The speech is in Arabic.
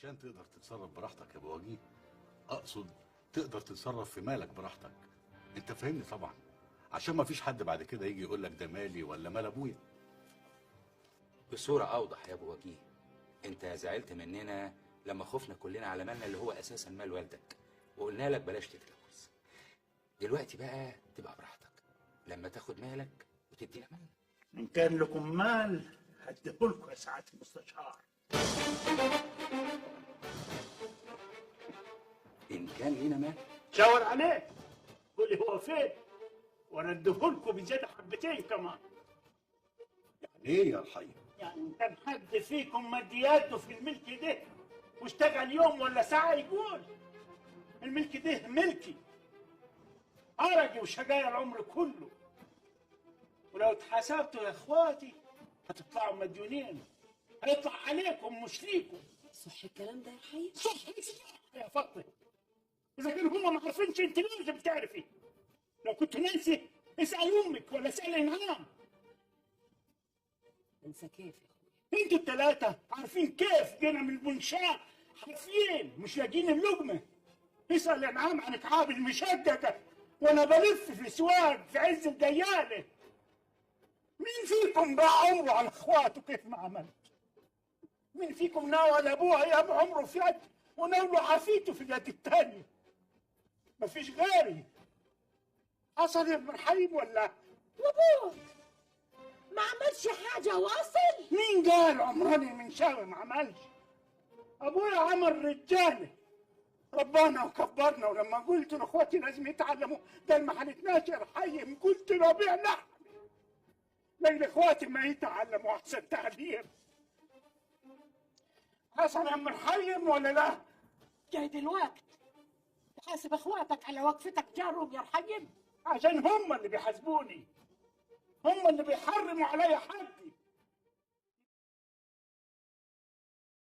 عشان تقدر تتصرف براحتك يا ابو وجيه. اقصد تقدر تتصرف في مالك براحتك. انت فاهمني طبعا، عشان ما فيش حد بعد كده يجي يقول لك ده مالي ولا مال ابويا. بصورة أوضح يا أبو وجيه، أنت زعلت مننا لما خفنا كلنا على مالنا اللي هو أساسا مال والدك، وقلنا لك بلاش تتلوث. دلوقتي بقى تبقى براحتك لما تاخد مالك وتدينا مالنا. إن كان لكم مال هديهولكم يا سعادة المستشار. إن كان لينا مال شاور عليه، قول لي هو فين وأنا أديهولكم بزيادة حبتين كمان. يعني ايه يا الحي؟ يعني إن كان حد فيكم مد يده في الملك ده واشتغل يوم ولا ساعة يقول الملك ده ملكي، عرقي وشقايا العمر كله، ولو اتحسبتوا يا اخواتي هتطلعوا مديونين، هيطلع عليكم مش ليكم. صح الكلام ده يا حي؟ صح يا فاطمه، اذا كانوا هم ما عارفينش انت لازم تعرفي. لو كنت ناسي اسال امك ولا اسال انعام. انسى كيف يا اخويا؟ انتوا الثلاثه عارفين كيف جينا من المنشاه حافيين مش لاقيين اللقمه. اسال انعام عن اتعاب المشققه وانا بلف في الاسواق في عز الدياله. مين فيكم باع عمره على اخواته كيف ما عملت؟ مين فيكم ناول ابوه ايام عمره في يد وناوله عافيته في اليد الثانيه؟ مفيش غيري. حصل يا ابن حليم ولا؟ وابوك ما عملش حاجه واصل؟ مين قال عمراني من شاوي ما عملش؟ ابويا عمل رجاله ربانا وكبرنا، ولما قلت لاخواتي لازم يتعلموا ده ما حنتناش يا رحيم قلت له بيع لحم لان اخواتي ما يتعلموا احسن تعليم. حسن يا ام الحيم ولا لا؟ جاي دلوقت تحاسب اخواتك على وقفتك جارهم يا رحيم؟ عشان هم اللي بيحاسبوني، هم اللي بيحرموا عليا حقي.